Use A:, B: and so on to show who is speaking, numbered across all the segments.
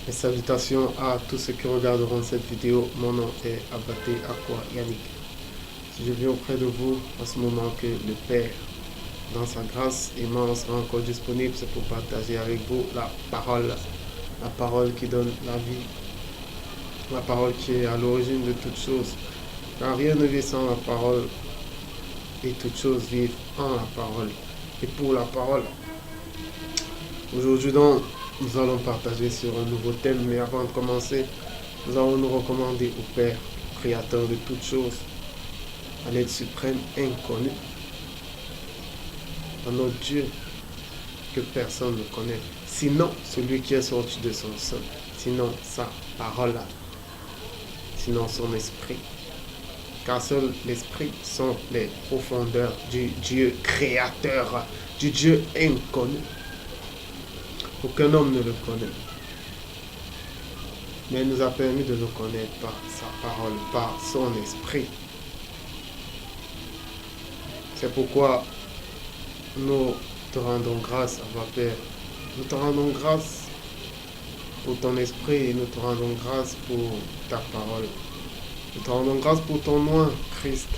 A: Et salutations à tous ceux qui regarderont cette vidéo. Mon nom est Abaté Akwa Yannick. Je viens auprès de vous en ce moment que le Père, dans sa grâce immense, sera encore disponible. C'est pour partager avec vous la parole qui donne la vie, la parole qui est à l'origine de toutes choses. Car rien ne vit sans la parole et toutes choses vivent en la parole et pour la parole. Aujourd'hui donc, nous allons partager sur un nouveau thème, mais avant de commencer, nous allons nous recommander au Père, Créateur de toutes choses, à l'aide suprême inconnue, à notre Dieu que personne ne connaît, sinon celui qui est sorti de son sein, sinon sa parole, sinon son esprit. Car seul l'esprit sont les profondeurs du Dieu créateur, du Dieu inconnu. Aucun homme ne le connaît. Mais il nous a permis de le connaître par sa parole, par son esprit. C'est pourquoi nous te rendons grâce, Abba Père. Nous te rendons grâce pour ton esprit et nous te rendons grâce pour ta parole. Nous te rendons grâce pour ton nom, Christ,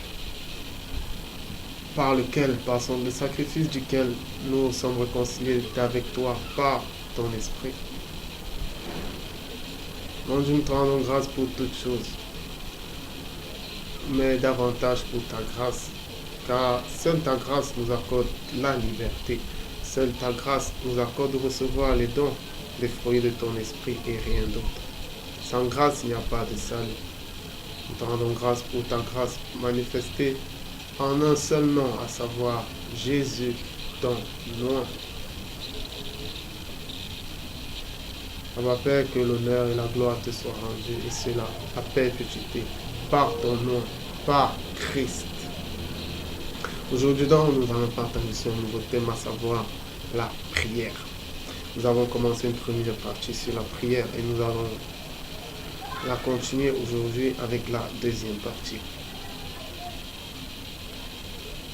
A: par lequel, par le sacrifice duquel nous sommes réconciliés avec toi, par ton esprit. Mon Dieu, nous te rendons grâce pour toutes choses, mais davantage pour ta grâce, car seule ta grâce nous accorde la liberté. Seule ta grâce nous accorde de recevoir les dons, les fruits de ton esprit et rien d'autre. Sans grâce, il n'y a pas de salut. Nous te rendons grâce pour ta grâce manifestée en un seul nom, à savoir Jésus, ton nom. Abba Père, que l'honneur et la gloire te soient rendus, et cela à perpétuité, par ton nom, par Christ. Aujourd'hui donc, nous allons partager sur un nouveau thème, à savoir la prière. Nous avons commencé une première partie sur la prière et nous allons la continuer aujourd'hui avec la deuxième partie.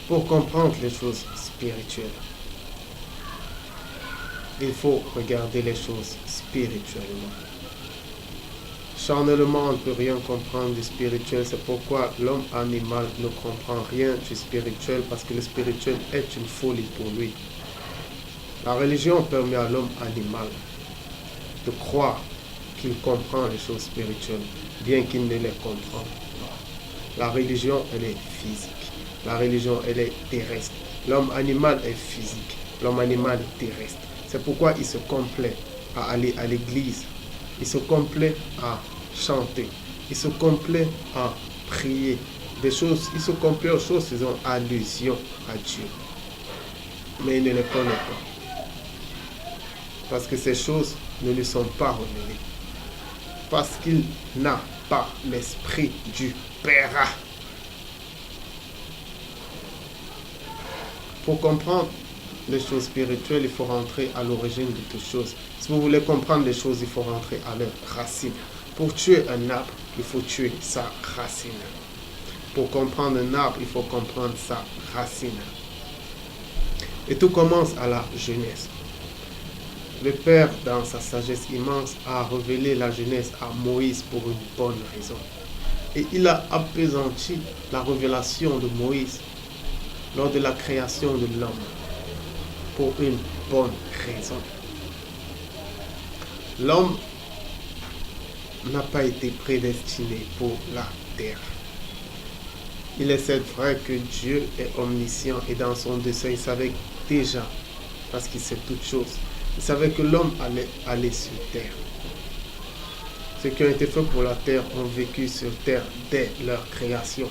A: Pour comprendre les choses spirituelles, il faut regarder les choses spirituellement. Charnellement, on ne peut rien comprendre du spirituel. C'est pourquoi l'homme animal ne comprend rien du spirituel, parce que le spirituel est une folie pour lui. La religion permet à l'homme animal de croire qu'il comprend les choses spirituelles, bien qu'il ne les comprenne pas. La religion, elle est physique. La religion, elle est terrestre. L'homme animal est physique. L'homme animal est terrestre. C'est pourquoi il se complaît à aller à l'église. Il se complaît à chanter. Il se complaît à prier. Il se complaît aux choses qui ont allusion à Dieu. Mais il ne les connaît pas. Parce que ces choses ne lui sont pas révélées. Parce qu'il n'a pas l'esprit du Père. Pour comprendre les choses spirituelles, il faut rentrer à l'origine de toutes choses. Si vous voulez comprendre les choses, il faut rentrer à leur racine. Pour tuer un arbre, il faut tuer sa racine. Pour comprendre un arbre, il faut comprendre sa racine. Et tout commence à la jeunesse. Le Père, dans sa sagesse immense, a révélé la jeunesse à Moïse pour une bonne raison. Et il a appesanti la révélation de Moïse lors de la création de l'homme pour une bonne raison. L'homme n'a pas été prédestiné pour la terre. Il est certes vrai que Dieu est omniscient et dans son dessein, il savait déjà, parce qu'il sait toutes choses, il savait que l'homme allait aller sur terre. Ceux qui ont été faits pour la terre ont vécu sur terre dès leur création.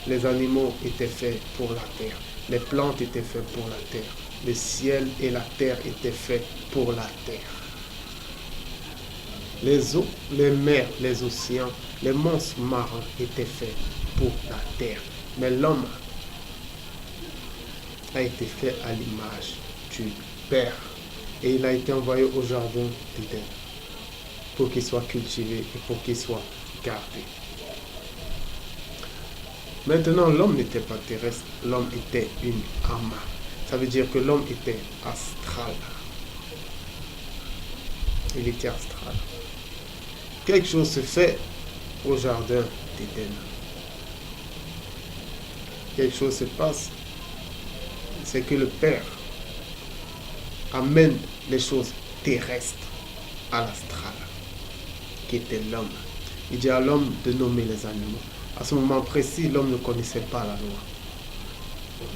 A: Les animaux étaient faits pour la terre. Les plantes étaient faites pour la terre. Le ciel et la terre étaient faits pour la terre. Les eaux, les mers, les océans, les monstres marins étaient faits pour la terre. Mais l'homme a été fait à l'image du Père. Et il a été envoyé au jardin d'Éden pour qu'il soit cultivé et pour qu'il soit gardé. Maintenant, l'homme n'était pas terrestre, l'homme était une âme. Ça veut dire que l'homme était astral. Il était astral. quelque chose se fait au jardin d'Éden. Quelque chose se passe. C'est que le Père amène les choses terrestres à l'astral, qui était l'homme. Il dit à l'homme de nommer les animaux. À ce moment précis, l'homme ne connaissait pas la loi.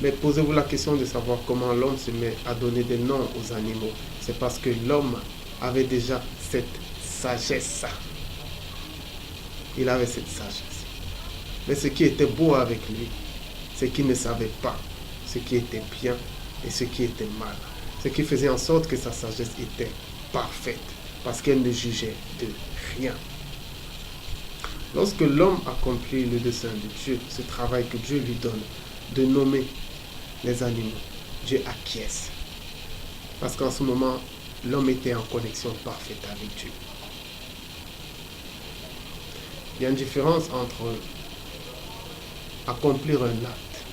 A: Mais posez-vous la question de savoir comment l'homme se met à donner des noms aux animaux. C'est parce que l'homme avait déjà cette sagesse. Il avait cette sagesse. Mais ce qui était beau avec lui, c'est qu'il ne savait pas ce qui était bien et ce qui était mal. Ce qui faisait en sorte que sa sagesse était parfaite, parce qu'elle ne jugeait de rien. Lorsque l'homme accomplit le dessein de Dieu, ce travail que Dieu lui donne de nommer les animaux, Dieu acquiesce. Parce qu'en ce moment, l'homme était en connexion parfaite avec Dieu. Il y a une différence entre accomplir un acte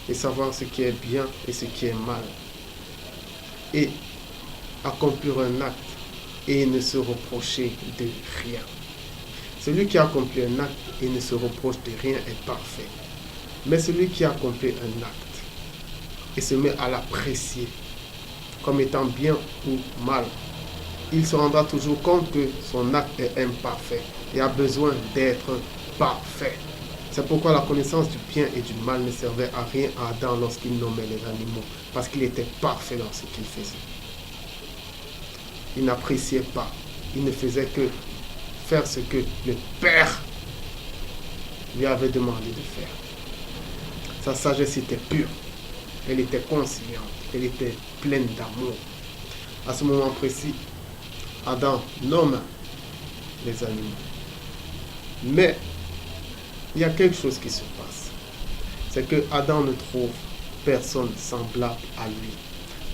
A: et savoir ce qui est bien et ce qui est mal, et accomplir un acte et ne se reprocher de rien. Celui qui accomplit un acte et ne se reproche de rien est parfait. Mais celui qui accomplit un acte et se met à l'apprécier comme étant bien ou mal, il se rendra toujours compte que son acte est imparfait et a besoin d'être parfait. C'est pourquoi la connaissance du bien et du mal ne servait à rien à Adam lorsqu'il nommait les animaux, parce qu'il était parfait dans ce qu'il faisait. Il n'appréciait pas, il ne faisait que faire ce que le Père lui avait demandé de faire. Sa sagesse était pure, elle était conciliante, elle était pleine d'amour. À ce moment précis, Adam nomme les animaux. Mais il y a quelque chose qui se passe. C'est que Adam ne trouve personne semblable à lui.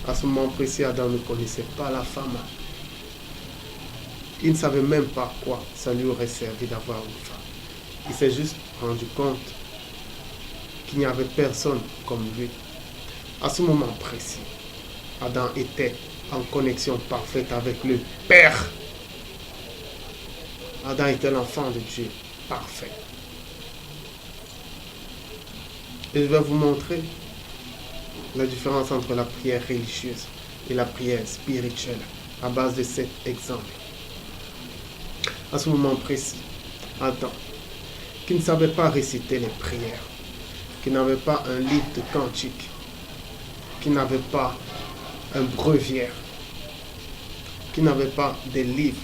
A: À ce moment précis, Adam ne connaissait pas la femme. Il ne savait même pas quoi ça lui aurait servi d'avoir une femme. Il s'est juste rendu compte qu'il n'y avait personne comme lui. À ce moment précis, Adam était en connexion parfaite avec le Père. Adam était l'enfant de Dieu, parfait. Et je vais vous montrer la différence entre la prière religieuse et la prière spirituelle à base de cet exemple. À ce moment précis, Adam, qui ne savait pas réciter les prières, qui n'avait pas un livre de cantique, qui n'avait pas un breviaire, qui n'avait pas des livres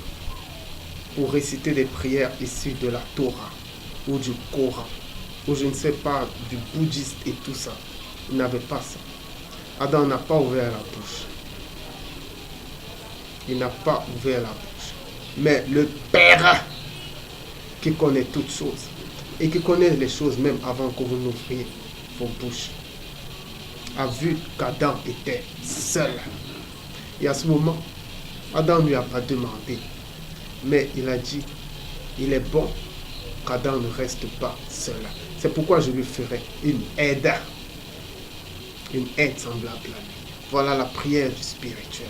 A: pour réciter des prières issues de la Torah ou du Coran, ou je ne sais pas, du bouddhiste et tout ça. Il n'avait pas ça. Adam n'a pas ouvert la bouche. Il n'a pas ouvert la bouche. Mais le Père, qui connaît toutes choses, et qui connaît les choses même avant que vous n'ouvriez vos bouches, a vu qu'Adam était seul. Et à ce moment, Adam ne lui a pas demandé, mais il a dit, il est bon qu'Adam ne reste pas seul. C'est pourquoi je lui ferai une aide semblable à lui. Voilà la prière du spirituel.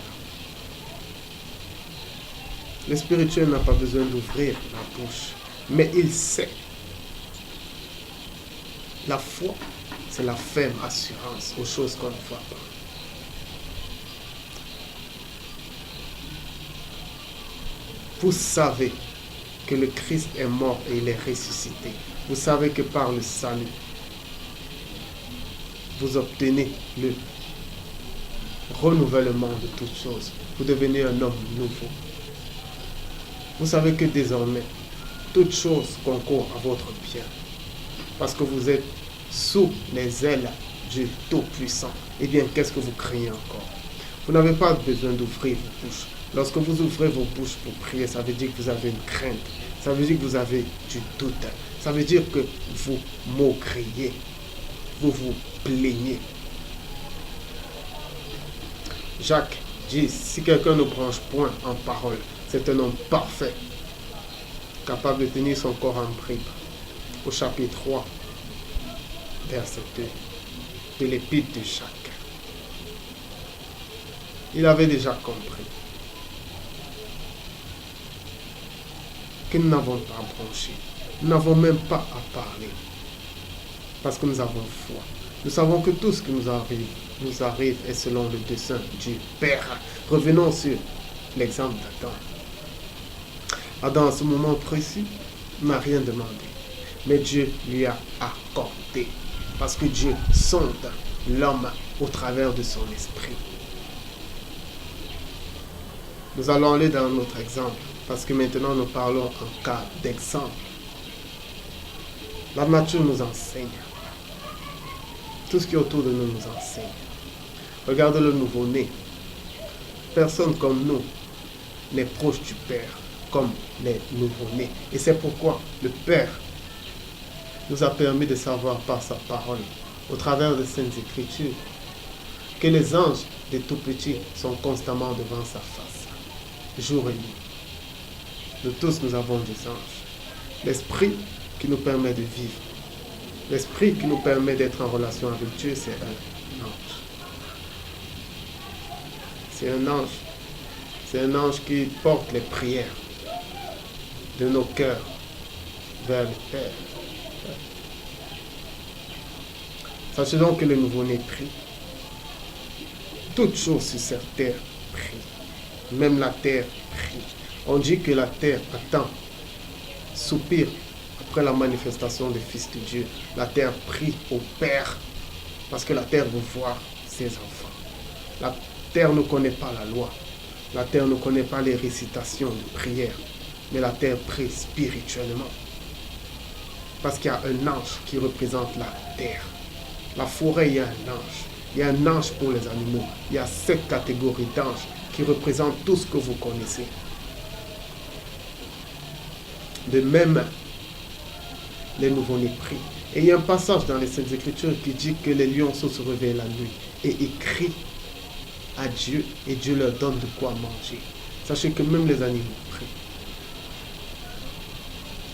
A: Le spirituel n'a pas besoin d'ouvrir la bouche, mais il sait. La foi, c'est la ferme assurance aux choses qu'on ne voit pas. Vous savez que le Christ est mort et il est ressuscité. Vous savez que par le salut, vous obtenez le renouvellement de toutes choses. Vous devenez un homme nouveau. Vous savez que désormais, toutes choses concourent à votre bien. Parce que vous êtes sous les ailes du Tout-Puissant. Eh bien, qu'est-ce que vous craignez encore? Vous n'avez pas besoin d'ouvrir vos bouches. Lorsque vous ouvrez vos bouches pour prier, ça veut dire que vous avez une crainte. Ça veut dire que vous avez du doute. Ça veut dire que vous maugriez. Vous vous plaignez. Jacques dit, si quelqu'un ne branche point en parole, c'est un homme parfait, capable de tenir son corps en bride. Au chapitre 3, verset 2 de l'épître de Jacques. Il avait déjà compris. que nous n'avons pas branché. Nous n'avons même pas à parler. Parce que nous avons foi. Nous savons que tout ce qui nous arrive est selon le dessein du Père. Revenons sur l'exemple d'Adam. Adam, à ce moment précis, n'a rien demandé. Mais Dieu lui a accordé. Parce que Dieu sonde l'homme au travers de son esprit. Nous allons aller dans notre exemple. Parce que maintenant nous parlons en cas d'exemple. La nature nous enseigne. Tout ce qui est autour de nous nous enseigne. Regardez le nouveau-né. Personne comme nous n'est proche du Père comme les nouveau-nés. Et c'est pourquoi le Père nous a permis de savoir par sa parole, au travers des Saintes Écritures, que les anges des tout petits sont constamment devant sa face, jour et nuit. Nous tous, nous avons des anges. L'esprit qui nous permet de vivre, l'esprit qui nous permet d'être en relation avec Dieu, c'est un ange. C'est un ange. C'est un ange qui porte les prières de nos cœurs vers le Père. Sachez donc que le nouveau-né prie. Toutes choses sur cette terre prient. Même la terre prie. On dit que la terre attend, soupire après la manifestation du Fils de Dieu. La terre prie au Père parce que la terre veut voir ses enfants. La terre ne connaît pas la loi. La terre ne connaît pas les récitations de prière. Mais la terre prie spirituellement. Parce qu'il y a un ange qui représente la terre. La forêt, il y a un ange. Il y a un ange pour les animaux. Il y a 7 catégories d'anges qui représentent tout ce que vous connaissez. De même, les nouveau-nés prient. Et il y a un passage dans les Saintes Écritures qui dit que les lionceaux se réveillent la nuit et ils crient à Dieu et Dieu leur donne de quoi manger. Sachez que même les animaux prient.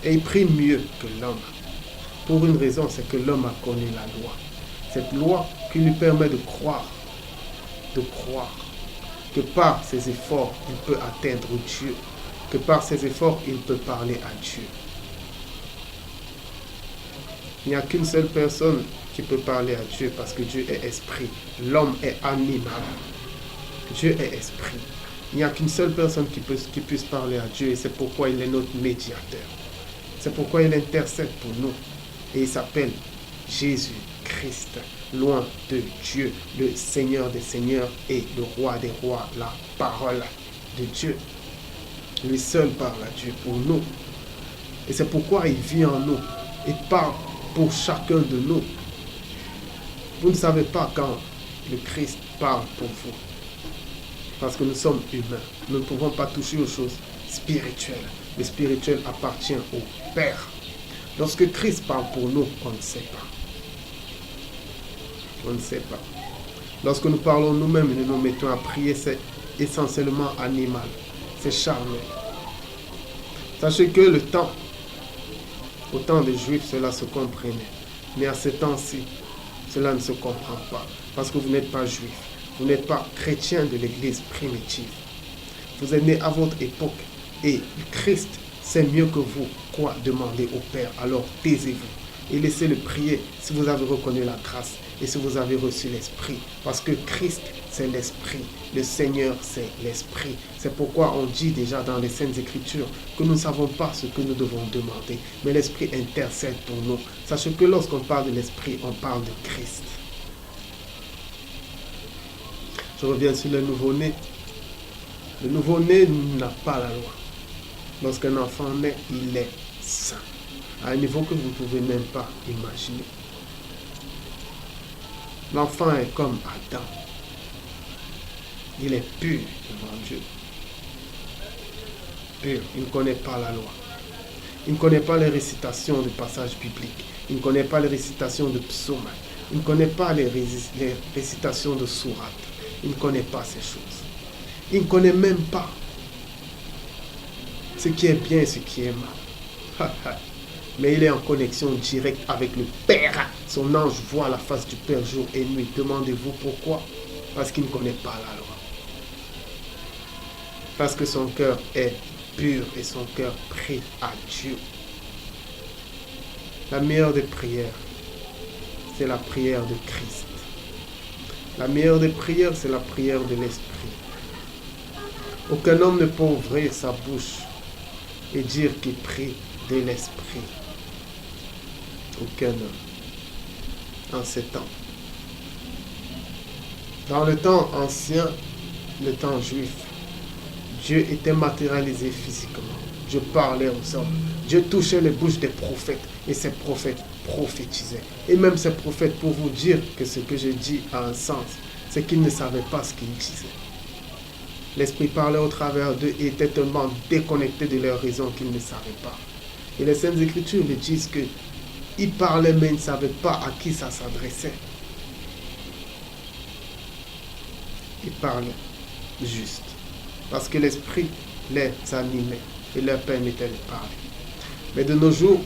A: Et ils prient mieux que l'homme. Pour une raison, c'est que l'homme a connu la loi. Cette loi qui lui permet de croire que par ses efforts, il peut atteindre Dieu, que par ses efforts, il peut parler à Dieu. Il n'y a qu'une seule personne qui peut parler à Dieu parce que Dieu est esprit. L'homme est animal. Dieu est esprit. Il n'y a qu'une seule personne qui puisse parler à Dieu et c'est pourquoi il est notre médiateur. C'est pourquoi il intercède pour nous. Et il s'appelle Jésus-Christ, loin de Dieu, le Seigneur des Seigneurs et le Roi des Rois, la parole de Dieu. Lui seul parle à Dieu pour nous. Et c'est pourquoi il vit en nous et parle pour chacun de nous. Vous ne savez pas quand le Christ parle pour vous. Parce que nous sommes humains. Nous ne pouvons pas toucher aux choses spirituelles. Le spirituel appartient au Père. Lorsque Christ parle pour nous, on ne sait pas. On ne sait pas. Lorsque nous parlons nous-mêmes et nous nous mettons à prier, c'est essentiellement animal. C'est charnel. Sachez que au temps des Juifs, cela se comprenait. Mais à ce temps-ci, cela ne se comprend pas. Parce que vous n'êtes pas juif. Vous n'êtes pas chrétien de l'église primitive. Vous êtes né à votre époque. Et Christ sait mieux que vous quoi demander au Père. Alors taisez-vous et laissez-le prier si vous avez reconnu la grâce et si vous avez reçu l'Esprit. Parce que Christ, c'est l'Esprit. Le Seigneur, c'est l'Esprit. C'est pourquoi on dit déjà dans les Saintes Écritures que nous ne savons pas ce que nous devons demander. Mais l'Esprit intercède pour nous. Sachez que lorsqu'on parle de l'Esprit, on parle de Christ. Je reviens sur le nouveau-né. Le nouveau-né n'a pas la loi. Lorsqu'un enfant naît, il est saint. À un niveau que vous ne pouvez même pas imaginer. L'enfant est comme Adam. Il est pur devant Dieu. Pur. Il ne connaît pas la loi. Il ne connaît pas les récitations de passages bibliques. Il ne connaît pas les récitations de psaumes. Il ne connaît pas les récitations de sourates. Il ne connaît pas ces choses. Il ne connaît même pas ce qui est bien et ce qui est mal. Mais il est en connexion directe avec le Père. Son ange voit la face du Père jour et nuit. Demandez-vous pourquoi? Parce qu'il ne connaît pas la loi. Parce que son cœur est pur et son cœur prêt à Dieu. La meilleure des prières, c'est la prière de Christ. La meilleure des prières, c'est la prière de l'Esprit. Aucun homme ne peut ouvrir sa bouche et dire qu'il prie de l'Esprit. Aucun homme en ces temps. Dans le temps ancien, le temps juif, Dieu était matérialisé physiquement. Dieu parlait aux hommes. Dieu touchait les bouches des prophètes et ces prophètes prophétisaient. Et même ces prophètes, pour vous dire que ce que je dis a un sens, c'est qu'ils ne savaient pas ce qu'ils disaient. L'Esprit parlait au travers d'eux et était tellement déconnecté de leur raison qu'ils ne savaient pas. Et les Saintes Écritures le disent qu'ils parlaient mais ils ne savaient pas à qui ça s'adressait. Ils parlaient juste. Parce que l'Esprit les animait et leur permettait de parler. Mais de nos jours,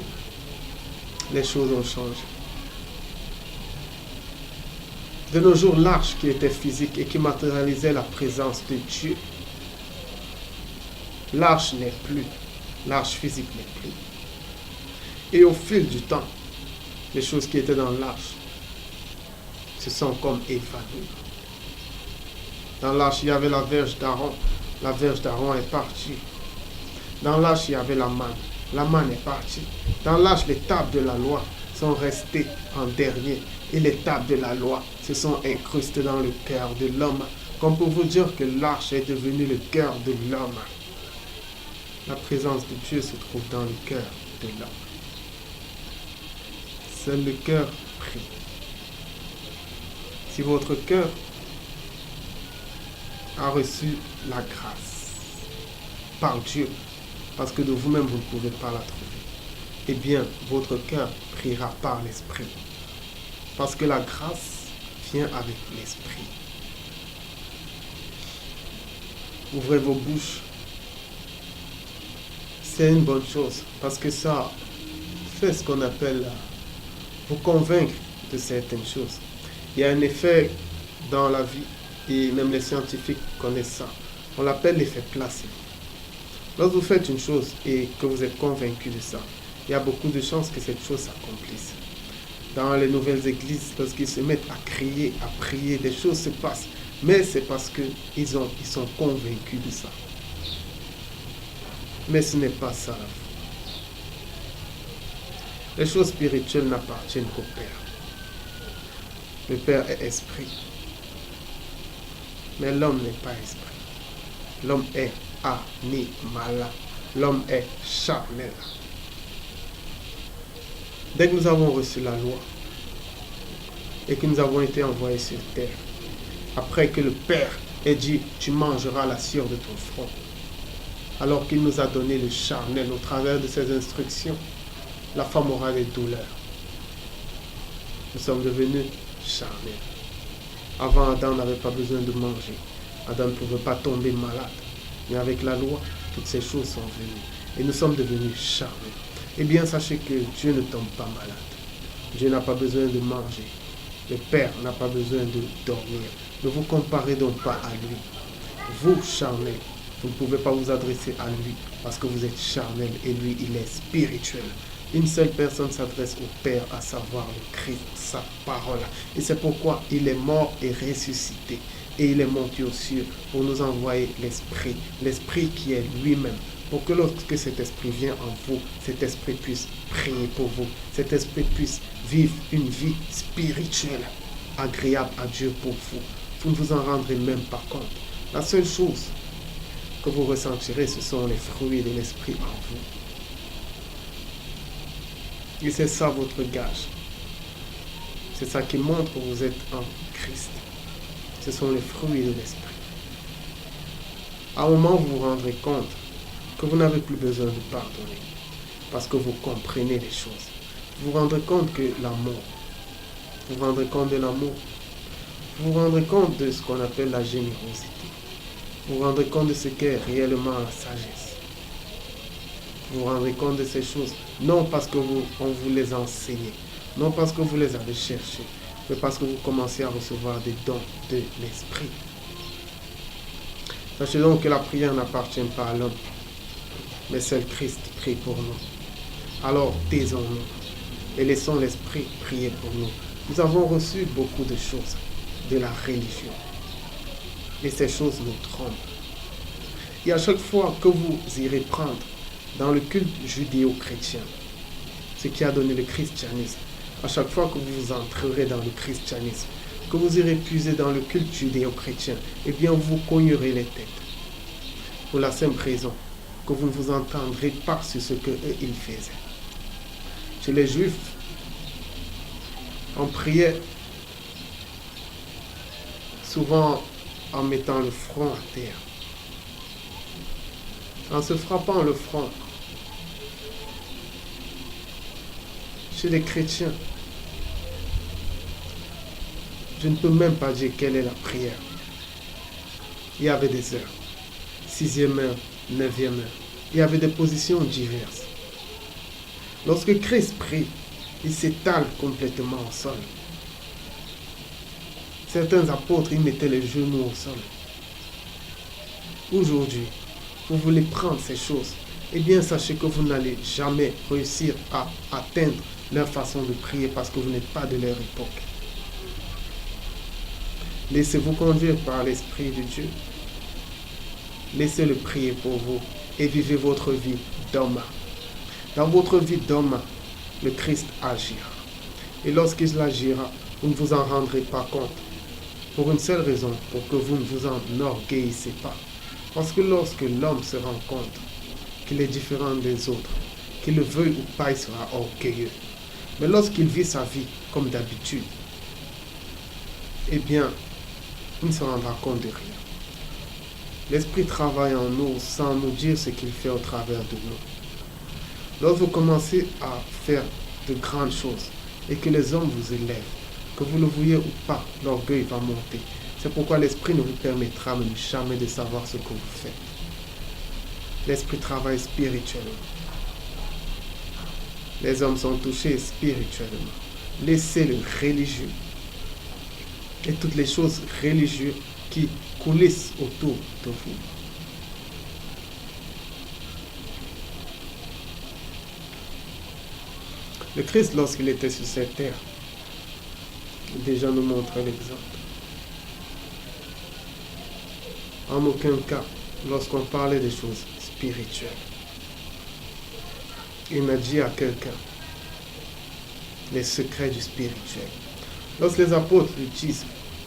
A: les choses ont changé. De nos jours, l'arche qui était physique et qui matérialisait la présence de Dieu, l'arche n'est plus. L'arche physique n'est plus. Et au fil du temps, les choses qui étaient dans l'arche se sont comme évanouies. Dans l'arche, il y avait la verge d'Aaron. La verge d'Aaron est partie. Dans l'arche, il y avait la manne. La manne est partie. Dans l'arche, les tables de la loi sont restées en dernier. Et les tables de la loi se sont incrustées dans le cœur de l'homme. Comme pour vous dire que l'arche est devenue le cœur de l'homme. La présence de Dieu se trouve dans le cœur de l'homme. Seul le cœur prie. Si votre cœur a reçu la grâce par Dieu, parce que de vous-même vous ne pouvez pas la trouver, eh bien votre cœur priera par l'Esprit. Parce que la grâce vient avec l'Esprit. Ouvrez vos bouches. C'est une bonne chose, parce que ça fait ce qu'on appelle vous convaincre de certaines choses. Il y a un effet dans la vie, et même les scientifiques connaissent ça. On l'appelle l'effet placebo. Lorsque vous faites une chose et que vous êtes convaincu de ça, il y a beaucoup de chances que cette chose s'accomplisse. Dans les nouvelles églises, lorsqu'ils se mettent à crier, à prier, des choses se passent. Mais c'est parce qu'ils sont convaincus de ça. Mais ce n'est pas ça la foi. Les choses spirituelles n'appartiennent qu'au Père. Le Père est esprit. Mais l'homme n'est pas esprit. L'homme est animal. L'homme est charnel. Dès que nous avons reçu la loi et que nous avons été envoyés sur terre, après que le Père ait dit « Tu mangeras la sueur de ton front », alors qu'il nous a donné le charnel au travers de ses instructions, la femme aura des douleurs. Nous sommes devenus charnels. Avant, Adam n'avait pas besoin de manger. Adam ne pouvait pas tomber malade. Mais avec la loi, toutes ces choses sont venues. Et nous sommes devenus charnels. Eh bien, sachez que Dieu ne tombe pas malade. Dieu n'a pas besoin de manger. Le Père n'a pas besoin de dormir. Ne vous comparez donc pas à lui. Vous, charnel, vous ne pouvez pas vous adresser à lui parce que vous êtes charnel et lui, il est spirituel. Une seule personne s'adresse au Père, à savoir le Christ, sa parole. Et c'est pourquoi il est mort et ressuscité. Et il est monté aux cieux pour nous envoyer l'Esprit. L'Esprit qui est lui-même. Pour que lorsque cet Esprit vient en vous, cet Esprit puisse prier pour vous. Cet Esprit puisse vivre une vie spirituelle, agréable à Dieu pour vous. Vous ne vous en rendrez même pas compte. La seule chose que vous ressentirez, ce sont les fruits de l'Esprit en vous. Et c'est ça votre gage. C'est ça qui montre que vous êtes en Christ. Ce sont les fruits de l'Esprit. À un moment, vous vous rendrez compte que vous n'avez plus besoin de pardonner. Parce que vous comprenez les choses. Vous vous rendrez compte que l'amour. Vous vous rendrez compte de l'amour. Vous vous rendrez compte de ce qu'on appelle la générosité. Vous vous rendrez compte de ce qu'est réellement la sagesse. Vous vous rendrez compte de ces choses, non parce que on vous les enseigne, non parce que vous les avez cherchées, mais parce que vous commencez à recevoir des dons de l'Esprit. Sachez donc que la prière n'appartient pas à l'homme, mais seul Christ prie pour nous. Alors taisons-nous et laissons l'Esprit prier pour nous. Nous avons reçu beaucoup de choses de la religion et ces choses nous trompent. Et à chaque fois que vous irez prendre dans le culte judéo-chrétien, ce qui a donné le christianisme, à chaque fois que vous entrerez dans le christianisme, que vous irez puiser dans le culte judéo-chrétien, eh bien vous cognerez les têtes. Pour la simple raison que vous ne vous entendrez pas sur ce que eux ils faisaient. Chez les Juifs, on priait souvent en mettant le front à terre, en se frappant le front. Chez les chrétiens, je ne peux même pas dire quelle est la prière. Il y avait des heures, 6e heure, 9e heure. Il y avait des positions diverses. Lorsque Christ prie, il s'étale complètement au sol. Certains apôtres, ils mettaient les genoux au sol. Aujourd'hui, vous voulez prendre ces choses, eh bien sachez que vous n'allez jamais réussir à atteindre leur façon de prier parce que vous n'êtes pas de leur époque. Laissez-vous conduire par l'Esprit de Dieu. Laissez-le prier pour vous et vivez votre vie d'homme. Dans votre vie d'homme, le Christ agira. Et lorsqu'il agira, vous ne vous en rendrez pas compte. Pour une seule raison, pour que vous ne vous enorgueillissez pas. Parce que lorsque l'homme se rend compte qu'il est différent des autres, qu'il le veuille ou pas, il sera orgueilleux. Mais lorsqu'il vit sa vie comme d'habitude, eh bien, il ne se rendra compte de rien. L'Esprit travaille en nous sans nous dire ce qu'il fait au travers de nous. Lorsque vous commencez à faire de grandes choses et que les hommes vous élèvent, que vous le vouliez ou pas, l'orgueil va monter. C'est pourquoi l'Esprit ne vous permettra même jamais de savoir ce que vous faites. L'Esprit travaille spirituellement. Les hommes sont touchés spirituellement. Laissez le religieux et toutes les choses religieuses qui coulissent autour de vous. Le Christ, lorsqu'il était sur cette terre, déjà nous montre l'exemple. En aucun cas, lorsqu'on parlait des choses spirituelles, il n'a dit à quelqu'un les secrets du spirituel. Lorsque les apôtres lui disent,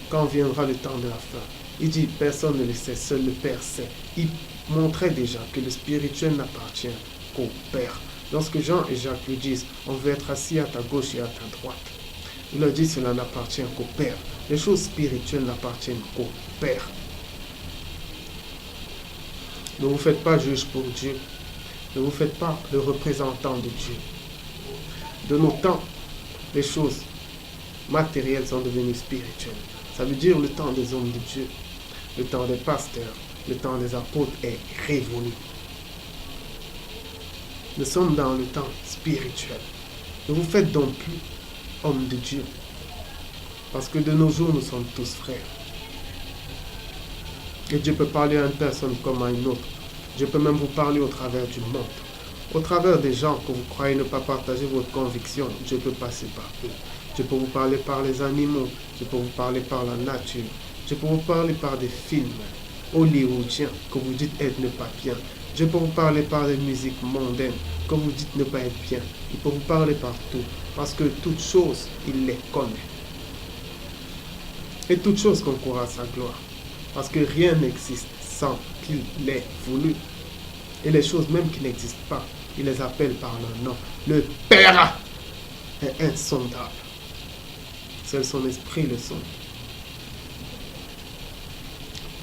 A: quand viendra le temps de la fin, il dit, personne ne le sait, seul le Père sait. Il montrait déjà que le spirituel n'appartient qu'au Père. Lorsque Jean et Jacques lui disent, on veut être assis à ta gauche et à ta droite, il leur dit, cela n'appartient qu'au Père. Les choses spirituelles n'appartiennent qu'au Père. Ne vous faites pas juge pour Dieu. Ne vous faites pas le représentant de Dieu. De nos temps, les choses matérielles sont devenues spirituelles. Ça veut dire le temps des hommes de Dieu, le temps des pasteurs, le temps des apôtres est révolu. Nous sommes dans le temps spirituel. Ne vous faites donc plus homme de Dieu. Parce que de nos jours, nous sommes tous frères. Et Dieu peut parler à une personne comme à une autre. Dieu peut même vous parler au travers du monde. Au travers des gens que vous croyez ne pas partager votre conviction, Dieu peut passer par eux. Dieu peut vous parler par les animaux. Dieu peut vous parler par la nature. Dieu peut vous parler par des films hollywoodiens que vous dites être ne pas bien. Dieu peut vous parler par des musiques mondaines que vous dites ne pas être bien. Il peut vous parler partout. Parce que toutes choses, il les connaît. Et toutes choses concourent à sa gloire. Parce que rien n'existe sans qu'il l'ait voulu. Et les choses même qui n'existent pas, il les appelle par leur nom. Le Père est insondable. Seul son esprit le sonde.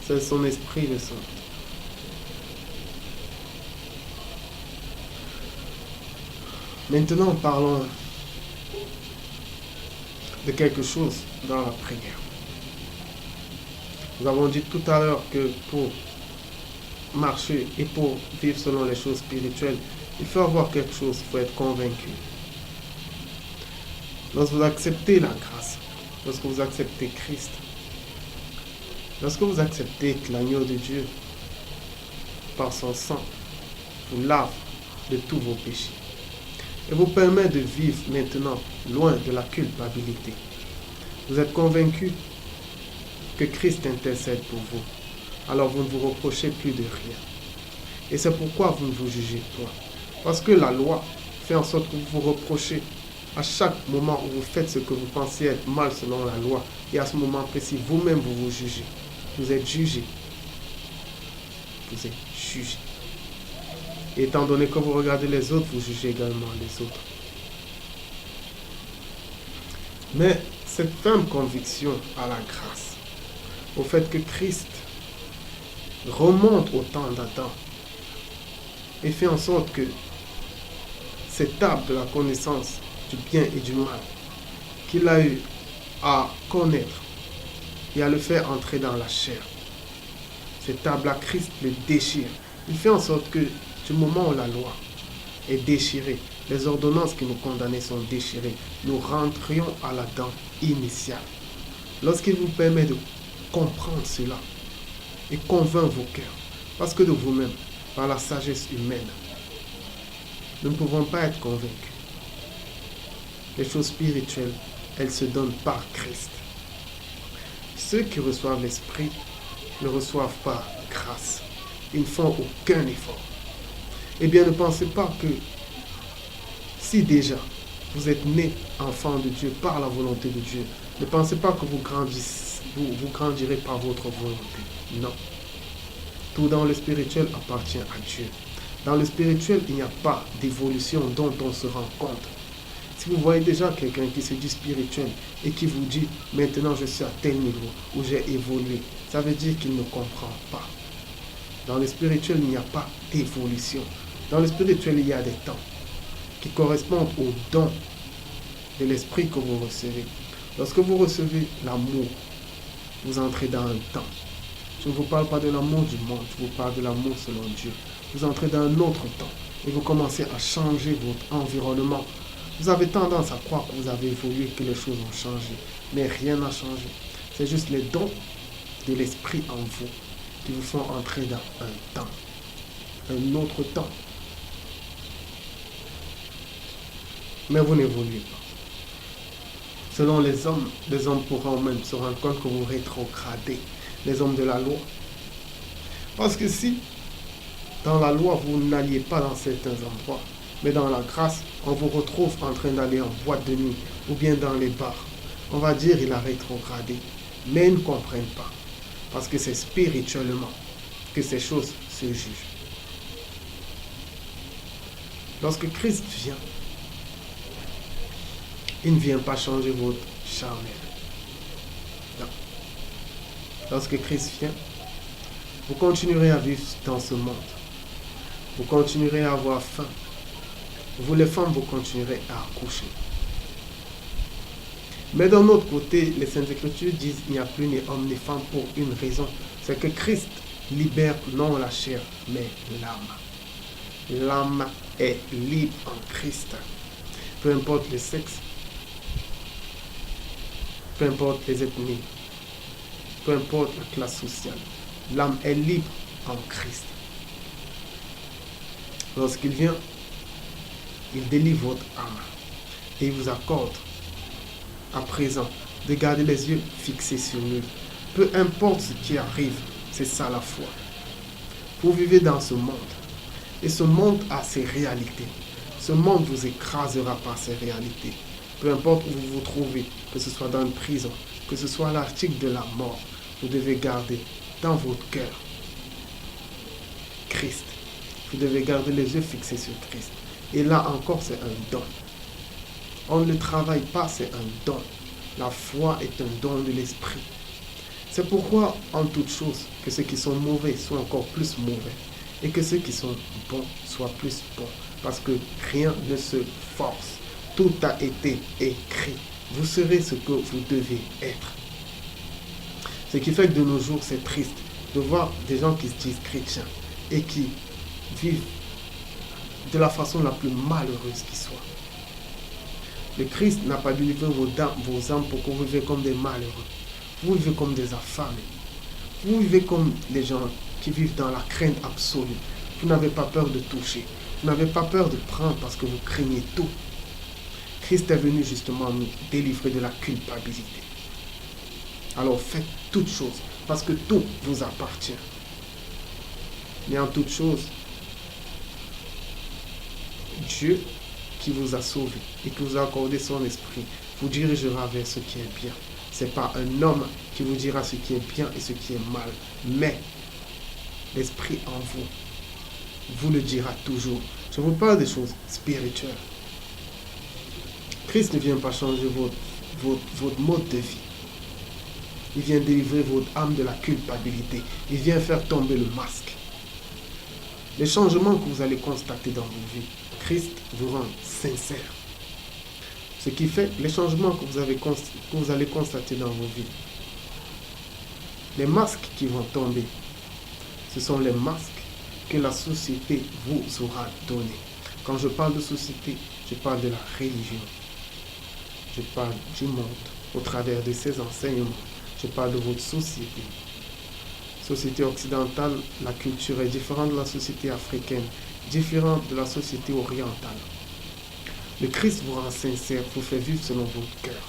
A: Seul son esprit le sonde. Maintenant, parlons de quelque chose dans la prière. Nous avons dit tout à l'heure que pour marcher et pour vivre selon les choses spirituelles, il faut avoir quelque chose, il faut être convaincu. Lorsque vous acceptez la grâce, lorsque vous acceptez Christ, lorsque vous acceptez que l'agneau de Dieu, par son sang, vous lave de tous vos péchés et vous permet de vivre maintenant loin de la culpabilité. Vous êtes convaincu que Christ intercède pour vous, alors vous ne vous reprochez plus de rien. Et c'est pourquoi vous ne vous jugez point. Parce que la loi fait en sorte que vous vous reprochez à chaque moment où vous faites ce que vous pensez être mal selon la loi. Et à ce moment précis, vous-même vous vous jugez. Vous êtes jugé. Vous êtes jugé. Et étant donné que vous regardez les autres, vous jugez également les autres. Mais cette ferme conviction à la grâce, au fait que Christ remonte au temps d'Adam et fait en sorte que cet arbre de la connaissance du bien et du mal qu'il a eu à connaître et à le faire entrer dans la chair, cet arbre-là, Christ le déchire. Il fait en sorte que du moment où la loi est déchirée, les ordonnances qui nous condamnaient sont déchirées, nous rentrions à l'Adam initial. Lorsqu'il vous permet de comprendre cela et convainc vos cœurs, parce que de vous-même, par la sagesse humaine, nous ne pouvons pas être convaincus. Les choses spirituelles, elles se donnent par Christ. Ceux qui reçoivent l'Esprit ne reçoivent pas grâce. Ils ne font aucun effort. Eh bien, ne pensez pas que si déjà vous êtes né enfant de Dieu par la volonté de Dieu, ne pensez pas que vous grandirez par votre volonté. Non. Tout dans le spirituel appartient à Dieu. Dans le spirituel, il n'y a pas d'évolution dont on se rend compte. Si vous voyez déjà quelqu'un qui se dit spirituel et qui vous dit « Maintenant je suis à tel niveau où j'ai évolué », ça veut dire qu'il ne comprend pas. Dans le spirituel, il n'y a pas d'évolution. Dans le spirituel, il y a des temps qui correspondent aux dons de l'esprit que vous recevez. Lorsque vous recevez l'amour, vous entrez dans un temps. Je ne vous parle pas de l'amour du monde, je vous parle de l'amour selon Dieu. Vous entrez dans un autre temps et vous commencez à changer votre environnement. Vous avez tendance à croire que vous avez évolué, que les choses ont changé. Mais rien n'a changé. C'est juste les dons de l'esprit en vous qui vous font entrer dans un temps. Un autre temps. Mais vous n'évoluez pas. Selon les hommes pourront même se rendre compte que vous rétrogradez. Les hommes de la loi. Parce que si, dans la loi, vous n'alliez pas dans certains endroits, mais dans la grâce, on vous retrouve en train d'aller en boîte de nuit ou bien dans les bars. On va dire qu'il a rétrogradé, mais ils ne comprennent pas. Parce que c'est spirituellement que ces choses se jugent. Lorsque Christ vient, il ne vient pas changer votre charnel. Non. Lorsque Christ vient, vous continuerez à vivre dans ce monde. Vous continuerez à avoir faim. Vous les femmes, vous continuerez à accoucher. Mais d'un autre côté, les Saintes Écritures disent qu'il n'y a plus ni homme ni femme pour une raison. C'est que Christ libère non la chair, mais l'âme. L'âme est libre en Christ. Peu importe le sexe, peu importe les ethnies, peu importe la classe sociale, l'âme est libre en Christ. Lorsqu'il vient, il délivre votre âme et il vous accorde à présent de garder les yeux fixés sur lui. Peu importe ce qui arrive, c'est ça la foi. Vous vivez dans ce monde et ce monde a ses réalités. Ce monde vous écrasera par ses réalités. Peu importe où vous vous trouvez, que ce soit dans une prison, que ce soit à l'article de la mort, vous devez garder dans votre cœur Christ. Vous devez garder les yeux fixés sur Christ. Et là encore, c'est un don. On ne le travaille pas, c'est un don. La foi est un don de l'esprit. C'est pourquoi, en toute chose, que ceux qui sont mauvais soient encore plus mauvais. Et que ceux qui sont bons soient plus bons. Parce que rien ne se force. Tout a été écrit. Vous serez ce que vous devez être. Ce qui fait que de nos jours, c'est triste de voir des gens qui se disent chrétiens et qui vivent de la façon la plus malheureuse qui soit. Le Christ n'a pas délivré vos âmes pour que vous viviez comme des malheureux. Vous vivez comme des affamés. Vous vivez comme les gens qui vivent dans la crainte absolue. Vous n'avez pas peur de toucher. Vous n'avez pas peur de prendre parce que vous craignez tout. Christ est venu justement nous délivrer de la culpabilité. Alors faites toutes choses parce que tout vous appartient. Mais en toutes choses, Dieu qui vous a sauvé et qui vous a accordé son esprit vous dirigera vers ce qui est bien. Ce n'est pas un homme qui vous dira ce qui est bien et ce qui est mal, mais l'esprit en vous vous le dira toujours. Je vous parle des choses spirituelles. Christ ne vient pas changer votre mode de vie. Il vient délivrer votre âme de la culpabilité. Il vient faire tomber le masque. Les changements que vous allez constater dans vos vies, Christ vous rend sincère. Ce qui fait les changements que vous allez constater dans vos vies. Les masques qui vont tomber, ce sont les masques que la société vous aura donnés. Quand je parle de société, je parle de la religion. Je parle du monde au travers de ses enseignements. Je parle de votre société. Société occidentale, la culture est différente de la société africaine, différente de la société orientale. Le Christ vous rend sincère, vous fait vivre selon votre cœur.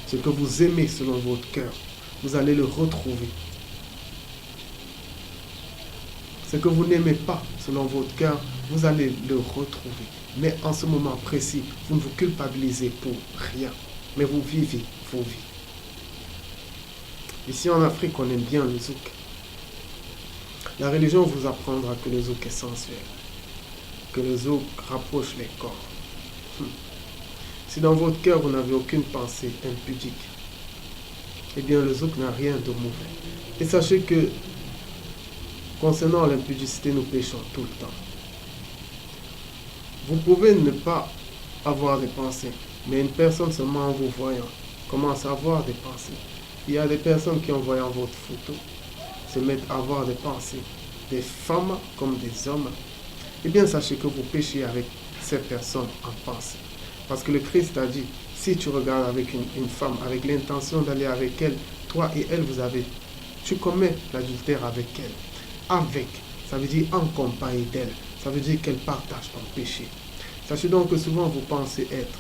A: Ce que vous aimez selon votre cœur, vous allez le retrouver. Ce que vous n'aimez pas selon votre cœur, vous allez le retrouver. Mais en ce moment précis, vous ne vous culpabilisez pour rien, mais vous vivez vos vies. Ici en Afrique, on aime bien le zouk. La religion vous apprendra que le zouk est sensuel, que le zouk rapproche les corps. Si dans votre cœur vous n'avez aucune pensée impudique, eh bien le zouk n'a rien de mauvais. Et sachez que concernant l'impudicité, nous péchons tout le temps. Vous pouvez ne pas avoir des pensées, mais une personne seulement en vous voyant commence à avoir des pensées. Il y a des personnes qui en voyant votre photo se mettent à avoir des pensées, des femmes comme des hommes. Eh bien sachez que vous péchez avec ces personnes en pensée. Parce que le Christ a dit, si tu regardes avec une femme avec l'intention d'aller avec elle, toi et elle, tu commets l'adultère avec elle. Avec, ça veut dire en compagnie d'elle. Ça veut dire qu'elle partage ton péché. Sachez donc que souvent vous pensez être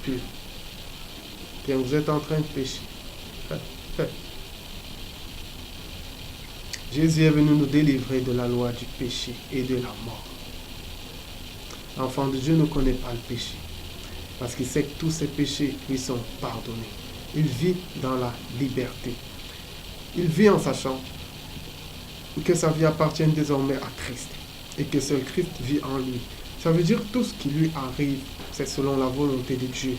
A: pur. Bien, vous êtes en train de pécher. Jésus est venu nous délivrer de la loi du péché et de la mort. L'enfant de Dieu ne connaît pas le péché. Parce qu'il sait que tous ses péchés lui sont pardonnés. Il vit dans la liberté. Il vit en sachant que sa vie appartient désormais à Christ. Et que seul Christ vit en lui. Ça veut dire que tout ce qui lui arrive, c'est selon la volonté de Dieu.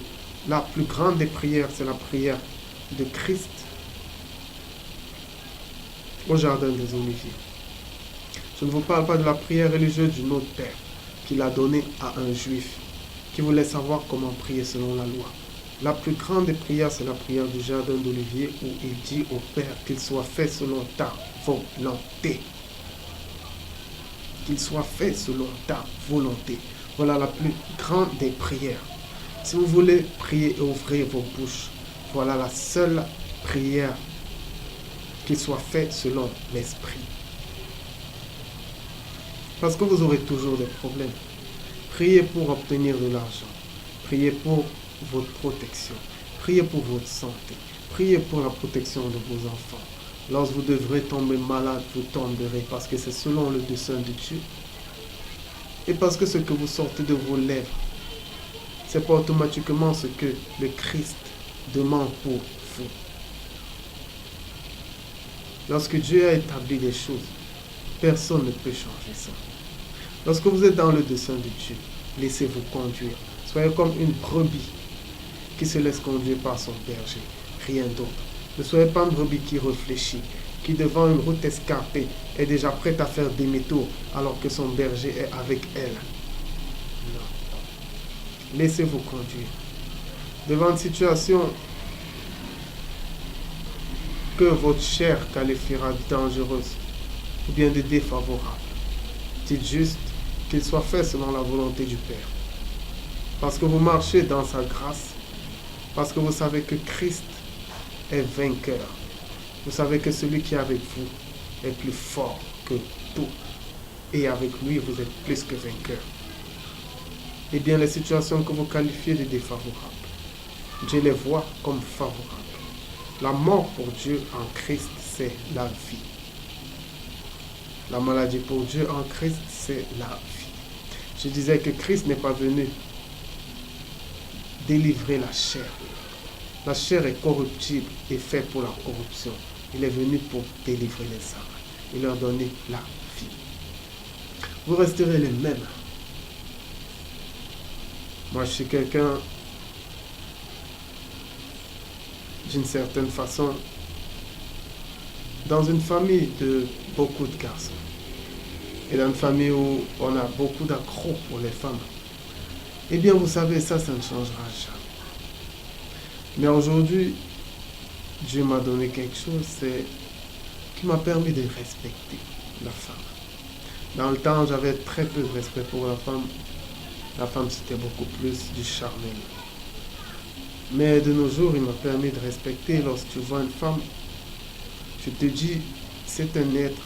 A: La plus grande des prières, c'est la prière de Christ au jardin des Oliviers. Je ne vous parle pas de la prière religieuse du Notre Père qu'il a donnée à un juif qui voulait savoir comment prier selon la loi. La plus grande des prières, c'est la prière du jardin d'Olivier où il dit au Père qu'il soit fait selon ta volonté. Qu'il soit fait selon ta volonté. Voilà la plus grande des prières. Si vous voulez prier et ouvrir vos bouches, voilà la seule prière qu'il soit fait selon l'esprit. Parce que vous aurez toujours des problèmes. Priez pour obtenir de l'argent. Priez pour votre protection. Priez pour votre santé. Priez pour la protection de vos enfants. Lorsque vous devrez tomber malade, vous tomberez parce que c'est selon le dessein de Dieu. Et parce que ce que vous sortez de vos lèvres, c'est pas automatiquement ce que le Christ demande pour vous. Lorsque Dieu a établi des choses, personne ne peut changer ça. Lorsque vous êtes dans le dessein de Dieu, laissez-vous conduire. Soyez comme une brebis qui se laisse conduire par son berger, rien d'autre. Ne soyez pas une brebis qui réfléchit, qui devant une route escarpée est déjà prête à faire demi-tour alors que son berger est avec elle. Non. Laissez-vous conduire. Devant une situation que votre chair qualifiera de dangereuse ou bien de défavorable, dites juste qu'il soit fait selon la volonté du Père. Parce que vous marchez dans sa grâce, parce que vous savez que Christ est vainqueur. Vous savez que celui qui est avec vous est plus fort que tout. et avec lui, vous êtes plus que vainqueur. Eh bien, les situations que vous qualifiez de défavorables, Dieu les voit comme favorables. La mort pour Dieu en Christ, c'est la vie. La maladie pour Dieu en Christ, c'est la vie. Je disais que Christ n'est pas venu délivrer la chair. La chair est corruptible et faite pour la corruption. Il est venu pour délivrer les âmes et leur donner la vie. Vous resterez les mêmes. Moi, je suis quelqu'un, d'une certaine façon, dans une famille de beaucoup de garçons. Et dans une famille où on a beaucoup d'accros pour les femmes. Eh bien, vous savez, ça ne changera jamais. Mais aujourd'hui, Dieu m'a donné quelque chose, qui m'a permis de respecter la femme. Dans le temps, j'avais très peu de respect pour la femme. La femme, c'était beaucoup plus du charnel. Mais de nos jours, il m'a permis de respecter. Lorsque tu vois une femme, tu te dis, c'est un être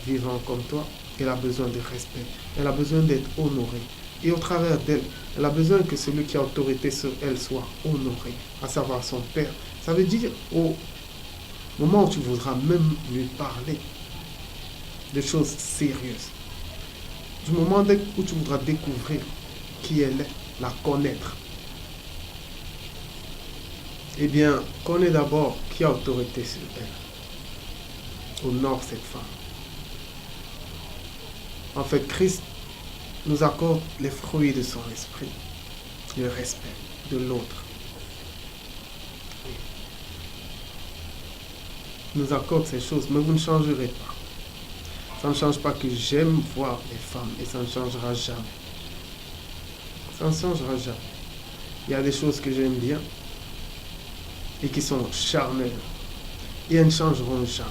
A: vivant comme toi. Elle a besoin de respect. Elle a besoin d'être honorée. Et au travers d'elle, elle a besoin que celui qui a autorité sur elle soit honoré, à savoir son père. Ça veut dire, au moment où tu voudras même lui parler de choses sérieuses, du moment où tu voudras découvrir qui elle est, la connaître, eh bien, connais d'abord qui a autorité sur elle. Honore cette femme. En fait, Christ nous accorde les fruits de son esprit, le respect de l'autre. Nous accorde ces choses, mais vous ne changerez pas. Ça ne change pas que j'aime voir les femmes et ça ne changera jamais. Ça ne changera jamais. Il y a des choses que j'aime bien et qui sont charnelles et elles ne changeront jamais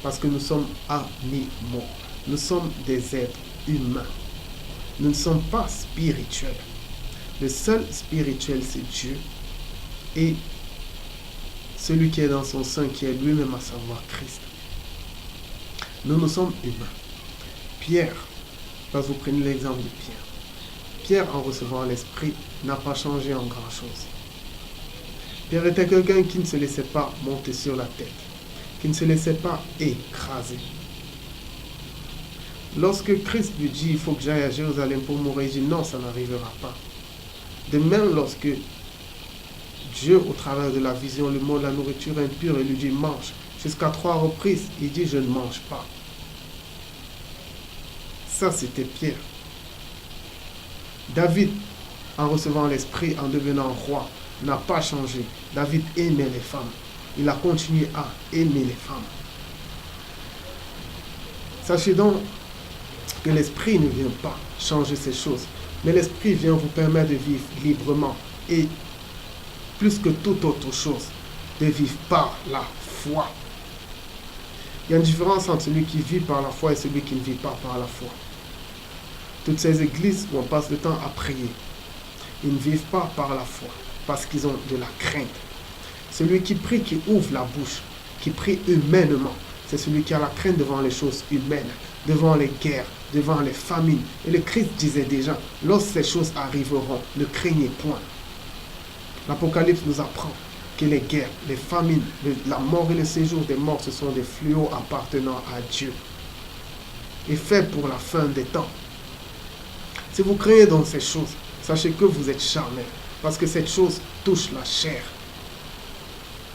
A: parce que nous sommes animaux. Nous sommes des êtres humains. Nous ne sommes pas spirituels. Le seul spirituel, c'est Dieu. Et celui qui est dans son sein, qui est lui-même, à savoir Christ. Nous sommes humains. Pierre, parce que vous prenez l'exemple de Pierre. Pierre, en recevant l'Esprit, n'a pas changé en grand-chose. Pierre était quelqu'un qui ne se laissait pas monter sur la tête, qui ne se laissait pas écraser. Lorsque Christ lui dit, il faut que j'aille à Jérusalem pour mourir, il dit non, ça n'arrivera pas. De même, lorsque Dieu, au travers de la vision, le mot de la nourriture impure, il lui dit mange. Jusqu'à 3 reprises, il dit je ne mange pas. Ça, c'était Pierre. David, en recevant l'Esprit, en devenant roi, n'a pas changé. David aimait les femmes. Il a continué à aimer les femmes. Sachez donc que l'Esprit ne vient pas changer ces choses. Mais l'Esprit vient vous permettre de vivre librement et plus que toute autre chose, de vivre par la foi. Il y a une différence entre celui qui vit par la foi et celui qui ne vit pas par la foi. Toutes ces églises où on passe le temps à prier, ils ne vivent pas par la foi parce qu'ils ont de la crainte. Celui qui prie, qui ouvre la bouche, qui prie humainement, c'est celui qui a la crainte devant les choses humaines, devant les guerres, devant les famines. Et le Christ disait déjà, lorsque ces choses arriveront, ne craignez point. L'Apocalypse nous apprend que les guerres, les famines, la mort et le séjour des morts, ce sont des fléaux appartenant à Dieu et faits pour la fin des temps. Si vous craignez dans ces choses, sachez que vous êtes charnel, parce que cette chose touche la chair.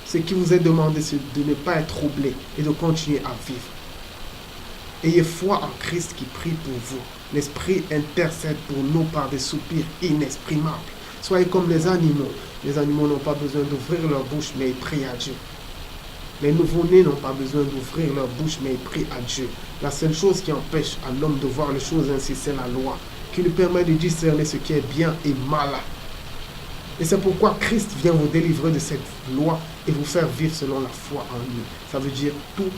A: Ce qui vous est demandé, c'est de ne pas être troublé et de continuer à vivre. Ayez foi en Christ qui prie pour vous. L'Esprit intercède pour nous par des soupirs inexprimables. Soyez comme les animaux. Les animaux n'ont pas besoin d'ouvrir leur bouche, mais ils prient à Dieu. Les nouveau-nés n'ont pas besoin d'ouvrir leur bouche, mais ils prient à Dieu. La seule chose qui empêche à l'homme de voir les choses ainsi, c'est la loi, qui lui permet de discerner ce qui est bien et mal. Et c'est pourquoi Christ vient vous délivrer de cette loi et vous faire vivre selon la foi en lui. Ça veut dire tout,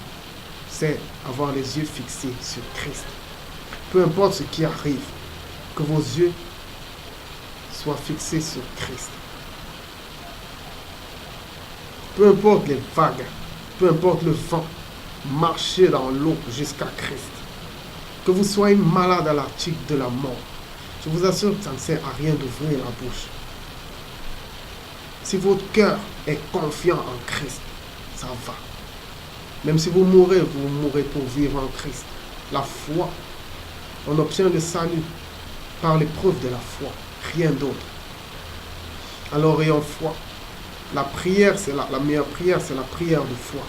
A: c'est avoir les yeux fixés sur Christ. Peu importe ce qui arrive, que vos yeux soient fixés sur Christ. Peu importe les vagues, peu importe le vent, marchez dans l'eau jusqu'à Christ. que vous soyez malade à l'article de la mort, je vous assure que ça ne sert à rien d'ouvrir la bouche. Si votre cœur est confiant en Christ, ça va. Même si vous mourrez pour vivre en Christ. La foi, on obtient le salut par l'épreuve de la foi, rien d'autre. Alors ayons foi. La prière, c'est la meilleure prière, c'est la prière de foi.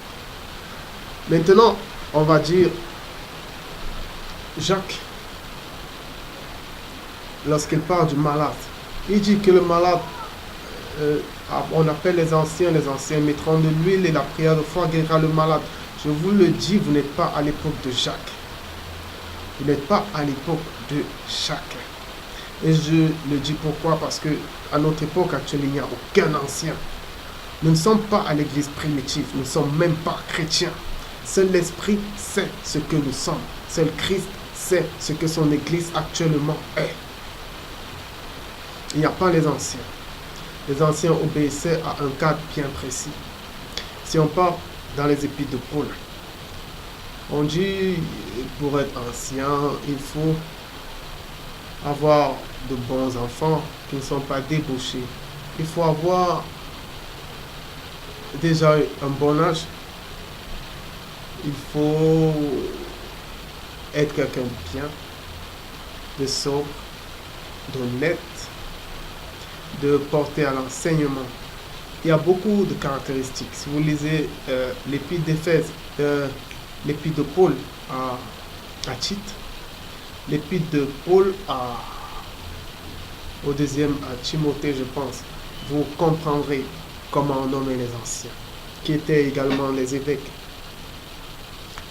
A: Maintenant, on va dire, Jacques, lorsqu'il parle du malade, il dit que le malade, on appelle les anciens mettront de l'huile et la prière de foi guérira le malade. Je vous le dis, vous n'êtes pas à l'époque de Jacques. Vous n'êtes pas à l'époque de Jacques. Et je le dis pourquoi? Parce que à notre époque actuelle, il n'y a aucun ancien. Nous ne sommes pas à l'église primitive, nous ne sommes même pas chrétiens. Seul l'Esprit sait ce que nous sommes. Seul Christ sait ce que son église actuellement est. Il n'y a pas les anciens. Les anciens obéissaient à un cadre bien précis. Si on part dans les épîtres de Paul, on dit pour être ancien, il faut avoir de bons enfants qui ne sont pas débauchés. Il faut avoir déjà un bon âge. Il faut être quelqu'un de bien, de sobre, d'honnête, de porter à l'enseignement. Il y a beaucoup de caractéristiques. Si vous lisez l'épître d'Éphèse, l'épître de Paul à Tite, l'épître de Paul au deuxième à Timothée, je pense, vous comprendrez comment on nommait les anciens, qui étaient également les évêques.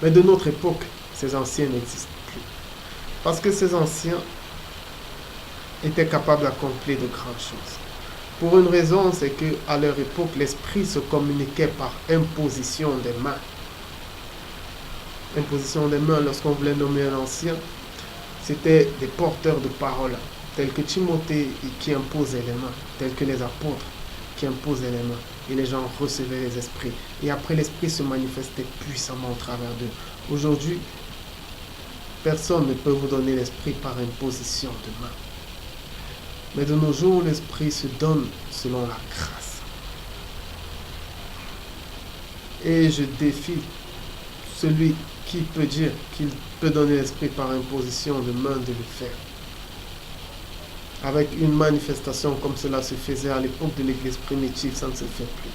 A: Mais de notre époque, ces anciens n'existent plus. Parce que ces anciens étaient capables d'accomplir de grandes choses. Pour une raison, c'est qu'à leur époque, l'esprit se communiquait par imposition des mains. Imposition des mains, lorsqu'on voulait nommer un ancien, c'était des porteurs de parole, tels que Timothée qui imposait les mains, tels que les apôtres qui imposaient les mains. Et les gens recevaient les esprits. Et après, l'esprit se manifestait puissamment au travers d'eux. Aujourd'hui, personne ne peut vous donner l'esprit par imposition de main. Mais de nos jours, l'esprit se donne selon la grâce. Et je défie celui qui peut dire qu'il peut donner l'esprit par imposition de main de le faire. Avec une manifestation comme cela se faisait à l'époque de l'église primitive, ça ne se fait plus.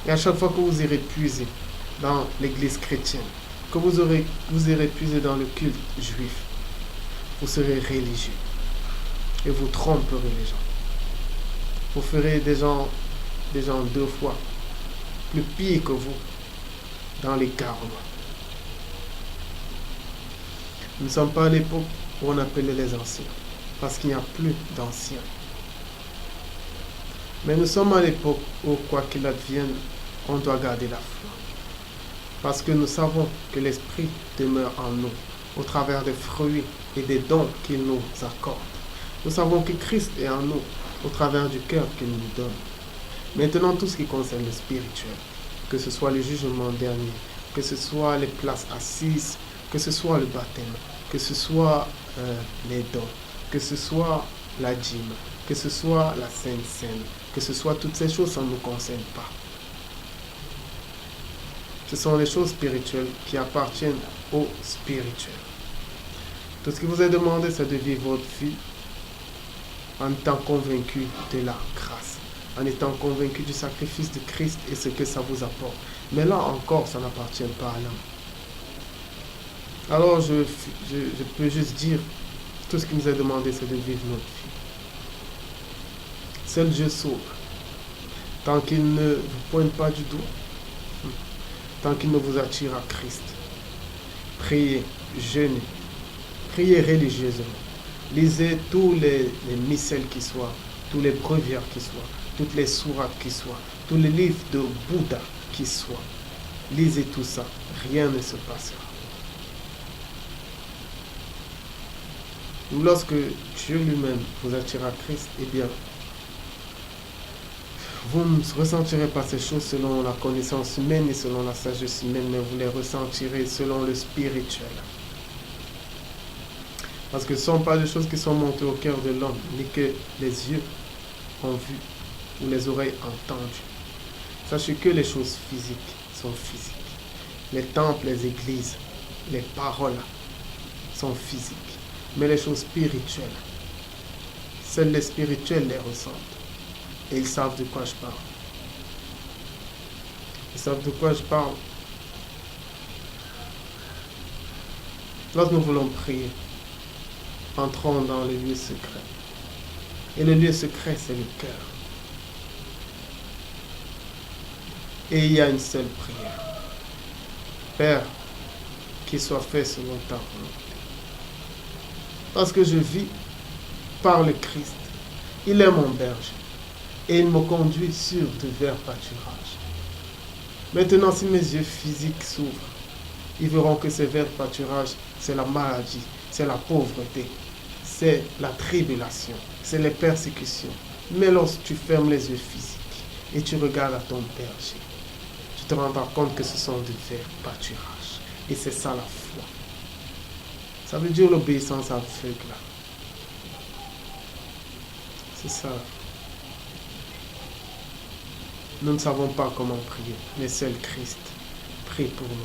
A: Et à chaque fois que vous irez puiser dans l'église chrétienne, que vous irez puiser dans le culte juif, vous serez religieux. Et vous tromperez les gens. Vous ferez des gens 2 fois plus pires que vous dans les gardes. Nous ne sommes pas à l'époque où on appelait les anciens, parce qu'il n'y a plus d'anciens. Mais nous sommes à l'époque où, quoi qu'il advienne, on doit garder la foi. Parce que nous savons que l'Esprit demeure en nous, au travers des fruits et des dons qu'il nous accorde. Nous savons que Christ est en nous, au travers du cœur qu'il nous donne. Maintenant, tout ce qui concerne le spirituel, que ce soit le jugement dernier, que ce soit les places assises, que ce soit le baptême, que ce soit les dons, que ce soit la dîme, que ce soit la Sainte Seine, que ce soit toutes ces choses, ça ne nous concerne pas. Ce sont les choses spirituelles qui appartiennent au spirituel. Tout ce qui vous est demandé, c'est de vivre votre vie en étant convaincu de la grâce, en étant convaincu du sacrifice de Christ et ce que ça vous apporte. Mais là encore, ça n'appartient pas à l'homme. Alors je peux juste dire, tout ce qui nous est demandé, c'est de vivre notre vie. Seul Dieu sauve. Tant qu'il ne vous pointe pas du doigt, tant qu'il ne vous attire à Christ. Priez, jeûnez, priez religieusement. Lisez tous les missels qui soient, tous les breviaires qui soient, toutes les sourates qui soient, tous les livres de Bouddha qui soient. Lisez tout ça, rien ne se passera. Lorsque Dieu lui-même vous attire à Christ, eh bien, vous ne ressentirez pas ces choses selon la connaissance humaine et selon la sagesse humaine, mais vous les ressentirez selon le spirituel. Parce que ce ne sont pas des choses qui sont montées au cœur de l'homme, ni que les yeux ont vu ou les oreilles entendues. Sachez que les choses physiques sont physiques. Les temples, les églises, les paroles sont physiques. Mais les choses spirituelles, seuls les spirituels les ressentent. Et ils savent de quoi je parle. Ils savent de quoi je parle. Lorsque nous voulons prier, entrons dans le lieu secret. Et le lieu secret, c'est le cœur. Et il y a une seule prière. Père, qu'il soit fait selon ta volonté. Parce que je vis par le Christ. Il est mon berger. Et il me conduit sur de verts pâturages. Maintenant, si mes yeux physiques s'ouvrent, ils verront que ces verts pâturages, c'est la maladie, c'est la pauvreté, c'est la tribulation, c'est les persécutions. Mais lorsque tu fermes les yeux physiques et tu regardes à ton berger, tu te rendras compte que ce sont de verts pâturages. Et c'est ça la foi. Ça veut dire l'obéissance aveugle. C'est ça. Nous ne savons pas comment prier, mais seul Christ prie pour nous.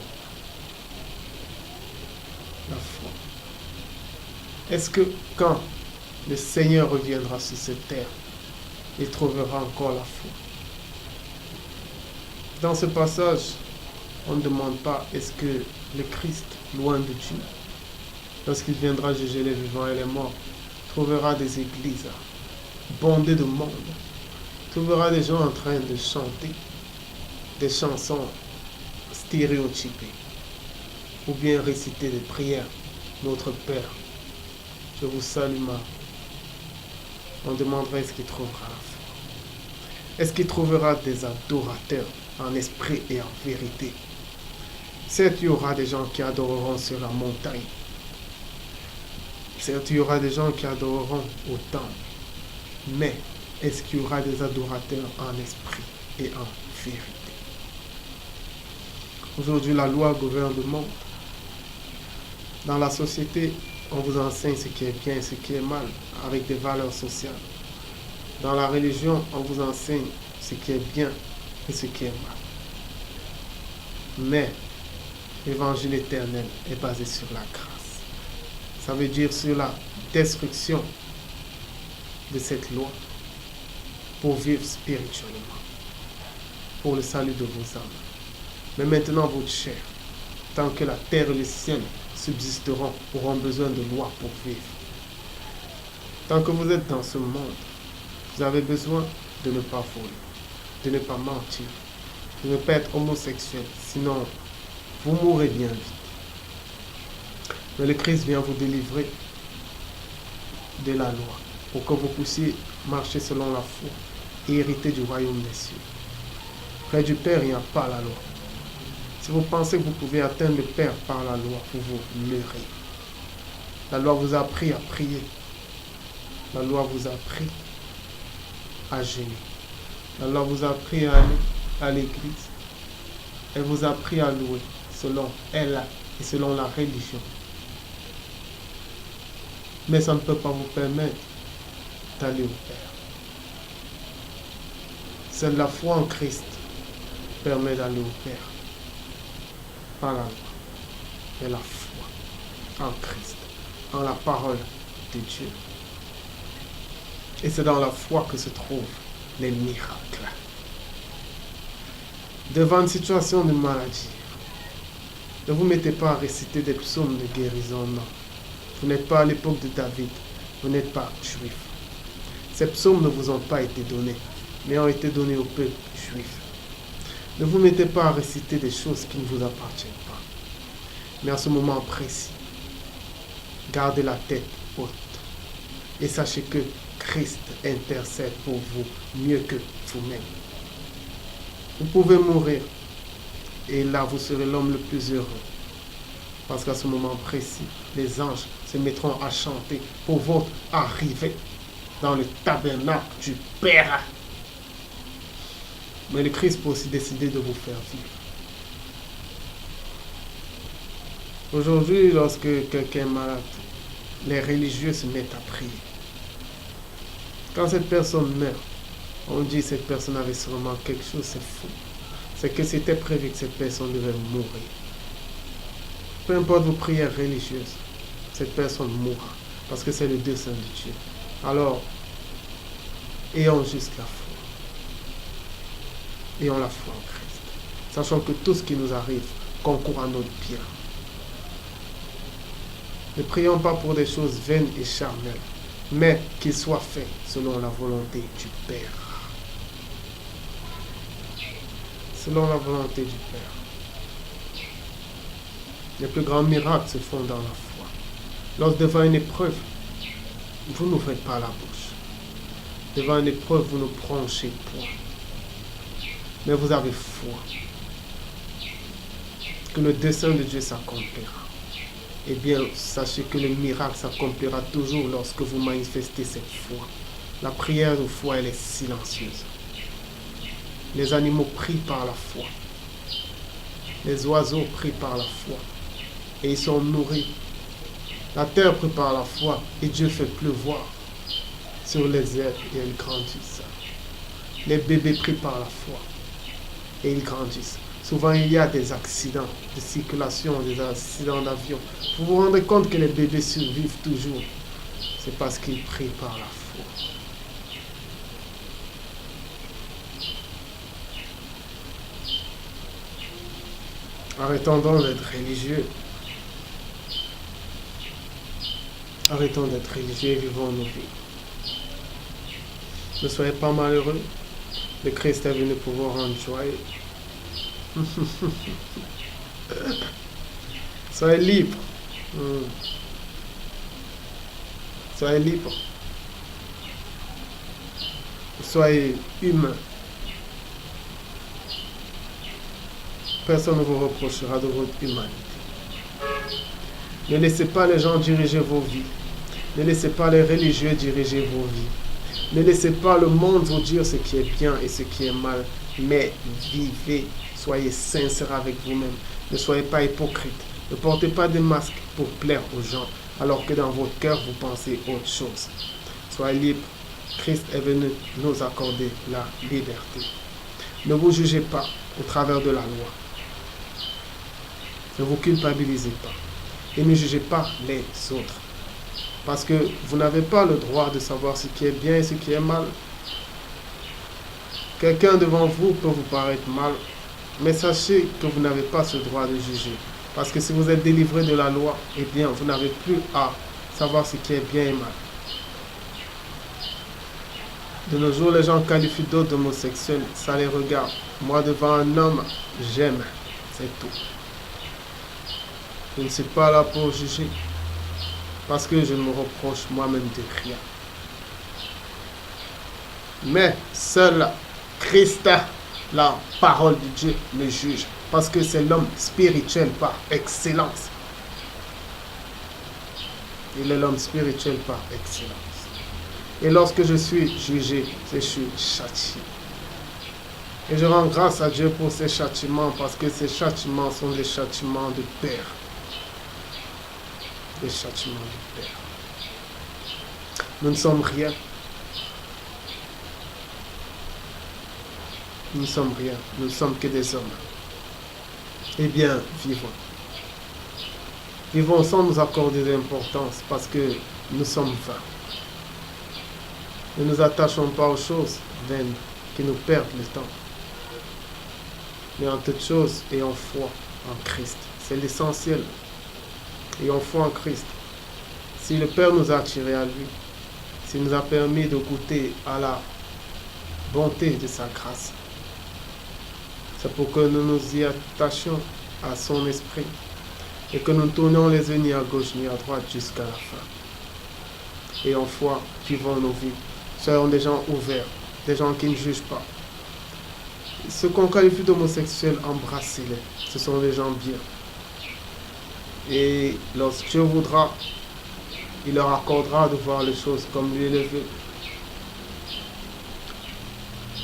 A: La foi. Est-ce que quand le Seigneur reviendra sur cette terre, il trouvera encore la foi? Dans ce passage, on ne demande pas est-ce que le Christ, loin de Dieu, lorsqu'il viendra juger les vivants et les morts, trouvera des églises bondées de monde, trouvera des gens en train de chanter des chansons stéréotypées ou bien réciter des prières. Notre Père, je vous salue Marie. On demanderait est-ce qu'il trouvera la foi. Est-ce qu'il trouvera des adorateurs en esprit et en vérité? Certes, il y aura des gens qui adoreront sur la montagne. Certes, il y aura des gens qui adoreront au temple. Mais est-ce qu'il y aura des adorateurs en esprit et en vérité? Aujourd'hui, la loi gouverne le monde. Dans la société, on vous enseigne ce qui est bien et ce qui est mal, avec des valeurs sociales. Dans la religion, on vous enseigne ce qui est bien et ce qui est mal. Mais l'évangile éternel est basé sur la grâce. Ça veut dire sur la destruction de cette loi pour vivre spirituellement, pour le salut de vos âmes. Mais maintenant, votre chair, tant que la terre et le ciel subsisteront, auront besoin de loi pour vivre. Tant que vous êtes dans ce monde, vous avez besoin de ne pas voler, de ne pas mentir, de ne pas être homosexuel, sinon vous mourrez bien vite. Mais le Christ vient vous délivrer de la loi pour que vous puissiez marcher selon la foi et hériter du royaume des cieux. Près du Père, il n'y a pas la loi. Si vous pensez que vous pouvez atteindre le Père par la loi, vous vous leurrez. La loi vous a appris à prier. La loi vous a appris à jeûner. La loi vous a appris à aller à l'église. Elle vous a appris à louer selon elle et selon la religion. Mais ça ne peut pas vous permettre d'aller au Père. Seule la foi en Christ permet d'aller au Père. Pas la loi, mais la foi en Christ, en la parole de Dieu. Et c'est dans la foi que se trouvent les miracles. Devant une situation de maladie, ne vous mettez pas à réciter des psaumes de guérison, non. Vous n'êtes pas à l'époque de David, vous n'êtes pas juif. Ces psaumes ne vous ont pas été donnés, mais ont été donnés au peuple juif. Ne vous mettez pas à réciter des choses qui ne vous appartiennent pas. Mais à ce moment précis, gardez la tête haute et sachez que Christ intercède pour vous mieux que vous-même. Vous pouvez mourir et là vous serez l'homme le plus heureux. Parce qu'à ce moment précis, les anges se mettront à chanter pour votre arrivée dans le tabernacle du Père. Mais le Christ peut aussi décider de vous faire vivre. Aujourd'hui, lorsque quelqu'un est malade, les religieux se mettent à prier. Quand cette personne meurt, on dit que cette personne avait sûrement quelque chose, c'est faux. C'est que c'était prévu que cette personne devait mourir. Peu importe vos prières religieuses, cette personne mourra. Parce que c'est le dessein de Dieu. Alors, ayons juste la foi. Ayons la foi en Christ. Sachant que tout ce qui nous arrive concourt à notre bien. Ne prions pas pour des choses vaines et charnelles, mais qu'il soit fait selon la volonté du Père. Selon la volonté du Père. Les plus grands miracles se font dans la foi. Lors devant une épreuve, vous n'ouvrez pas la bouche. Devant une épreuve, vous ne branchez point. Mais vous avez foi. Que le dessein de Dieu s'accomplira. Eh bien, sachez que le miracle s'accomplira toujours lorsque vous manifestez cette foi. La prière de foi, elle est silencieuse. Les animaux prient par la foi. Les oiseaux prient par la foi. Et ils sont nourris. La terre prie par la foi et Dieu fait pleuvoir sur les herbes et elles grandissent. Les bébés prient par la foi et ils grandissent. Souvent, il y a des accidents de circulation, des accidents d'avion. Vous vous rendez compte que les bébés survivent toujours. C'est parce qu'ils prient par la foi. Arrêtons donc d'être religieux. Arrêtons d'être religieux et vivons nos vies. Ne soyez pas malheureux. Le Christ est venu pour vous rendre joyeux. Soyez libre. Soyez libre. Soyez humain. Personne ne vous reprochera de votre humanité. Ne laissez pas les gens diriger vos vies. Ne laissez pas les religieux diriger vos vies. Ne laissez pas le monde vous dire ce qui est bien et ce qui est mal. Mais vivez. Soyez sincères avec vous-même. Ne soyez pas hypocrite. Ne portez pas de masques pour plaire aux gens, alors que dans votre cœur, vous pensez autre chose. Soyez libre. Christ est venu nous accorder la liberté. Ne vous jugez pas au travers de la loi. Ne vous culpabilisez pas. Et ne jugez pas les autres. Parce que vous n'avez pas le droit de savoir ce qui est bien et ce qui est mal. Quelqu'un devant vous peut vous paraître mal, mais sachez que vous n'avez pas ce droit de juger. Parce que si vous êtes délivré de la loi, eh bien, vous n'avez plus à savoir ce qui est bien et mal. De nos jours, les gens qualifient d'autres d'homosexuels, ça les regarde. Moi, devant un homme, j'aime, c'est tout. Je ne suis pas là pour juger, parce que je me reproche moi-même de rien. Mais seul Christ, la parole de Dieu, me juge, parce que c'est l'homme spirituel par excellence. Il est l'homme spirituel par excellence. Et lorsque je suis jugé, je suis châtié. Et je rends grâce à Dieu pour ces châtiments, parce que ces châtiments sont des châtiments de Père. Des châtiments du Père. Nous ne sommes rien. Nous ne sommes rien. Nous ne sommes que des hommes. Eh bien, vivons. Vivons sans nous accorder d'importance parce que nous sommes vains. Ne nous attachons pas aux choses vaines qui nous perdent le temps. Mais en toute chose, ayons foi en Christ. C'est l'essentiel. Ayons foi en Christ. Si le Père nous a attirés à lui, s'il nous a permis de goûter à la bonté de sa grâce, c'est pour que nous nous y attachions à son esprit et que nous tournions les yeux ni à gauche ni à droite jusqu'à la fin. Ayons foi, vivons nos vies. Soyons des gens ouverts, des gens qui ne jugent pas. Ceux qu'on qualifie d'homosexuels, embrassez-les. Ce sont des gens bien. Et lorsque Dieu voudra, il leur accordera de voir les choses comme lui le veut.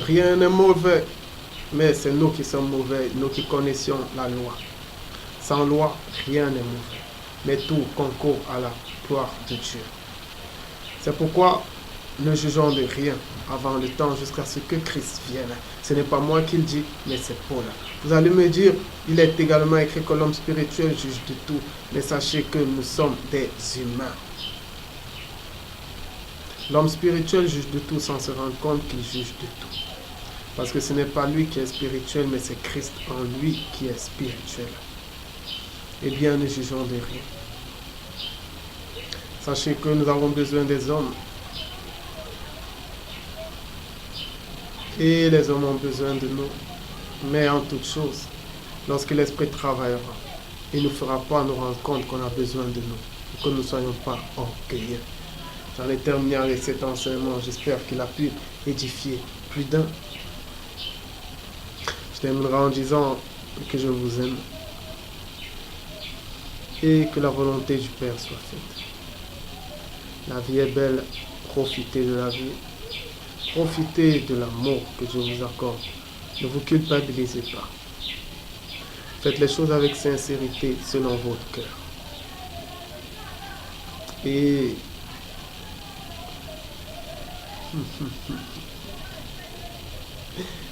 A: Rien n'est mauvais, mais c'est nous qui sommes mauvais, nous qui connaissions la loi. Sans loi, rien n'est mauvais, mais tout concourt à la gloire de Dieu. C'est pourquoi ne jugeons de rien avant le temps jusqu'à ce que Christ vienne. Ce n'est pas moi qui le dis, mais c'est Paul. Vous allez me dire, il est également écrit que l'homme spirituel juge de tout, mais sachez que nous sommes des humains. L'homme spirituel juge de tout sans se rendre compte qu'il juge de tout. Parce que ce n'est pas lui qui est spirituel, mais c'est Christ en lui qui est spirituel. Eh bien, ne jugeons de rien. Sachez que nous avons besoin des hommes. Et les hommes ont besoin de nous. Mais en toute chose, lorsque l'Esprit travaillera, il ne nous fera pas nous rendre compte qu'on a besoin de nous. Et que nous ne soyons pas orgueilleux. J'en ai terminé avec cet enseignement. J'espère qu'il a pu édifier plus d'un. Je terminerai en disant que je vous aime et que la volonté du Père soit faite. La vie est belle, profitez de la vie, profitez de l'amour que je vous accorde. Ne vous culpabilisez pas. Faites les choses avec sincérité selon votre cœur. Et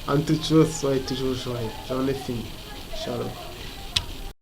A: en toute chose, soyez toujours joyeux. J'en ai fini. Shalom.